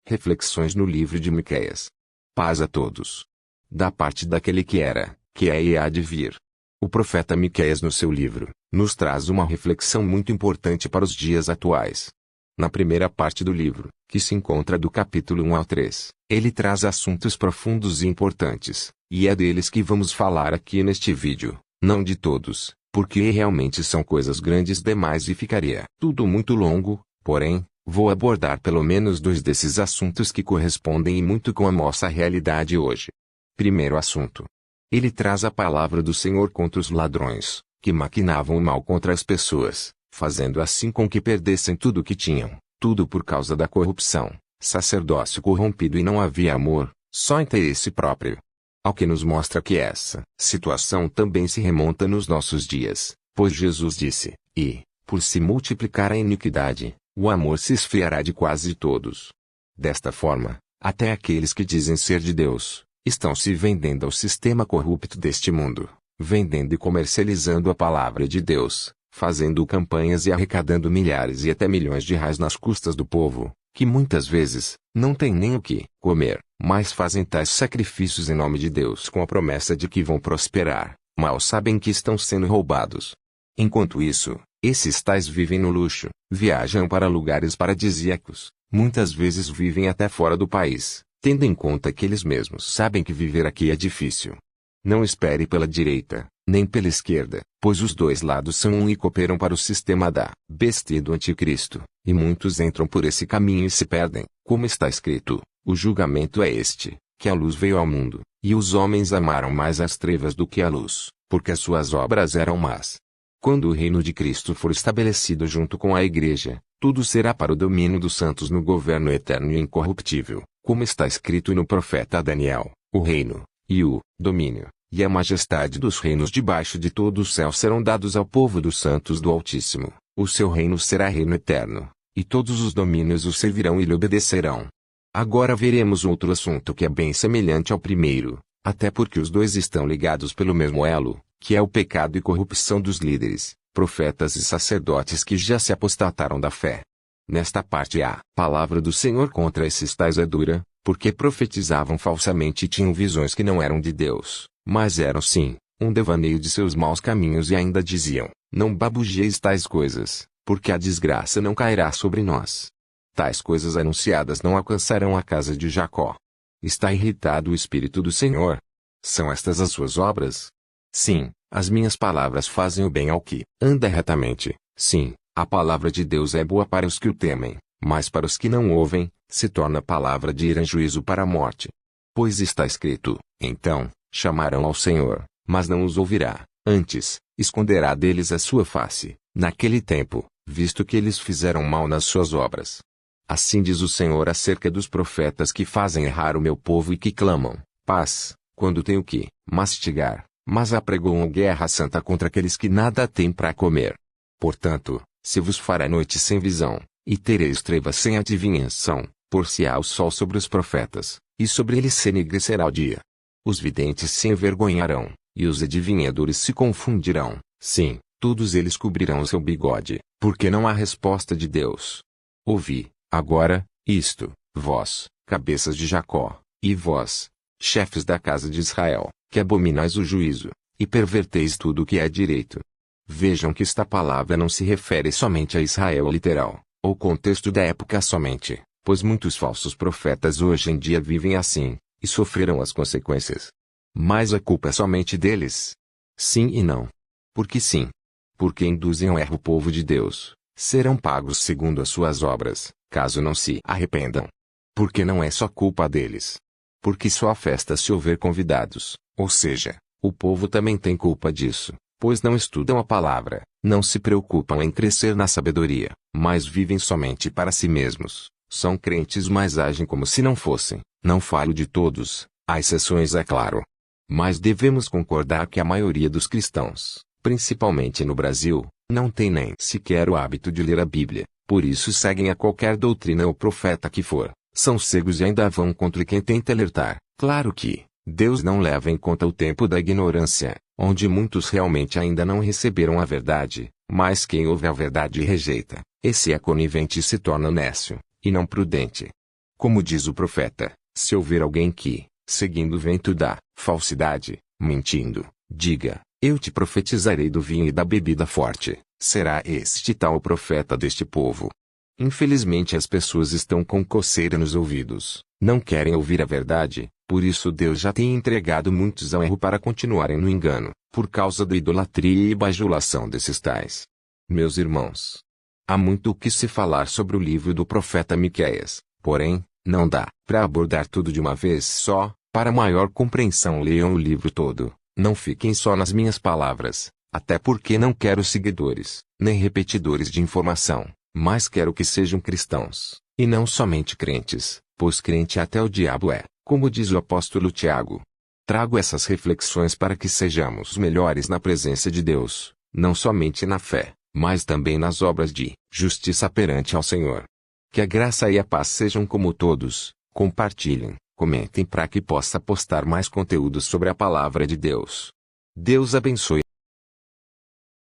Reflexões no livro de Miqueias. Paz a todos. Da parte daquele que era, que é e há de vir. O profeta Miqueias no seu livro, nos traz uma reflexão muito importante para os dias atuais. Na primeira parte do livro, que se encontra do capítulo 1 ao 3, ele traz assuntos profundos e importantes, e é deles que vamos falar aqui neste vídeo, não de todos, porque realmente são coisas grandes demais e ficaria tudo muito longo, porém, vou abordar pelo menos 2 desses assuntos que correspondem e muito com a nossa realidade hoje. Primeiro assunto. Ele traz a palavra do Senhor contra os ladrões, que maquinavam o mal contra as pessoas, fazendo assim com que perdessem tudo o que tinham, tudo por causa da corrupção, sacerdócio corrompido e não havia amor, só interesse próprio. Ao que nos mostra que essa situação também se remonta nos nossos dias, pois Jesus disse, por se multiplicar a iniquidade, o amor se esfriará de quase todos. Desta forma, até aqueles que dizem ser de Deus, estão se vendendo ao sistema corrupto deste mundo, vendendo e comercializando a palavra de Deus, fazendo campanhas e arrecadando milhares e até milhões de reais nas custas do povo, que muitas vezes, não tem nem o que comer, mas fazem tais sacrifícios em nome de Deus com a promessa de que vão prosperar, mal sabem que estão sendo roubados. Enquanto isso, esses tais vivem no luxo, viajam para lugares paradisíacos, muitas vezes vivem até fora do país, tendo em conta que eles mesmos sabem que viver aqui é difícil. Não espere pela direita, nem pela esquerda, pois os dois lados são um e cooperam para o sistema da besta e do anticristo, e muitos entram por esse caminho e se perdem, como está escrito, o julgamento é este, que a luz veio ao mundo, e os homens amaram mais as trevas do que a luz, porque as suas obras eram más. Quando o reino de Cristo for estabelecido junto com a igreja, tudo será para o domínio dos santos no governo eterno e incorruptível, como está escrito no profeta Daniel, o reino, e o domínio, e a majestade dos reinos debaixo de todo o céu serão dados ao povo dos santos do Altíssimo. O seu reino será reino eterno, e todos os domínios o servirão e lhe obedecerão. Agora veremos outro assunto que é bem semelhante ao primeiro, até porque os dois estão ligados pelo mesmo elo, que é o pecado e corrupção dos líderes, profetas e sacerdotes que já se apostataram da fé. Nesta parte a palavra do Senhor contra esses tais é dura, porque profetizavam falsamente e tinham visões que não eram de Deus, mas eram sim, um devaneio de seus maus caminhos e ainda diziam, não babujeis tais coisas, porque a desgraça não cairá sobre nós. Tais coisas anunciadas não alcançarão a casa de Jacó. Está irritado o Espírito do Senhor? São estas as suas obras? Sim, as minhas palavras fazem o bem ao que anda retamente. Sim, a palavra de Deus é boa para os que o temem, mas para os que não ouvem, se torna palavra de ira e juízo para a morte. Pois está escrito, então, chamarão ao Senhor, mas não os ouvirá, antes, esconderá deles a sua face, naquele tempo, visto que eles fizeram mal nas suas obras. Assim diz o Senhor acerca dos profetas que fazem errar o meu povo e que clamam, paz, quando tem o que mastigar, mas apregoam guerra santa contra aqueles que nada têm para comer. Portanto, se vos fará noite sem visão, e tereis trevas sem adivinhação, por-se-á o sol sobre os profetas, e sobre eles se enegrecerá o dia. Os videntes se envergonharão, e os adivinhadores se confundirão, sim, todos eles cobrirão o seu bigode, porque não há resposta de Deus. Ouvi, agora, isto, vós, cabeças de Jacó, e vós, chefes da casa de Israel, que abominais o juízo, e perverteis tudo o que é direito. Vejam que esta palavra não se refere somente a Israel literal, ou contexto da época somente, pois muitos falsos profetas hoje em dia vivem assim, e sofrerão as consequências. Mas a culpa é somente deles? Sim e não. Porque sim. Porque induzem ao erro o povo de Deus, serão pagos segundo as suas obras, caso não se arrependam. Porque não é só culpa deles. Porque só a festa se houver convidados, ou seja, o povo também tem culpa disso, pois não estudam a palavra, não se preocupam em crescer na sabedoria, mas vivem somente para si mesmos, são crentes mas agem como se não fossem, não falo de todos, há exceções é claro. Mas devemos concordar que a maioria dos cristãos, principalmente no Brasil, não tem nem sequer o hábito de ler a Bíblia, por isso seguem a qualquer doutrina ou profeta que for, são cegos e ainda vão contra quem tenta alertar. Claro que Deus não leva em conta o tempo da ignorância, onde muitos realmente ainda não receberam a verdade, mas quem ouve a verdade e rejeita, esse é conivente e se torna nécio, e não prudente. Como diz o profeta, se houver alguém que, seguindo o vento da falsidade, mentindo, diga, eu te profetizarei do vinho e da bebida forte, será este tal o profeta deste povo. Infelizmente as pessoas estão com coceira nos ouvidos, não querem ouvir a verdade, por isso Deus já tem entregado muitos ao erro para continuarem no engano, por causa da idolatria e bajulação desses tais. Meus irmãos, há muito o que se falar sobre o livro do profeta Miqueias, porém, não dá para abordar tudo de uma vez só. Para maior compreensão leiam o livro todo, não fiquem só nas minhas palavras, até porque não quero seguidores, nem repetidores de informação, mas quero que sejam cristãos, e não somente crentes, pois crente até o diabo é, como diz o apóstolo Tiago. Trago essas reflexões para que sejamos melhores na presença de Deus, não somente na fé, mas também nas obras de justiça perante ao Senhor. Que a graça e a paz sejam como todos, compartilhem. Comentem para que possa postar mais conteúdos sobre a palavra de Deus. Deus abençoe.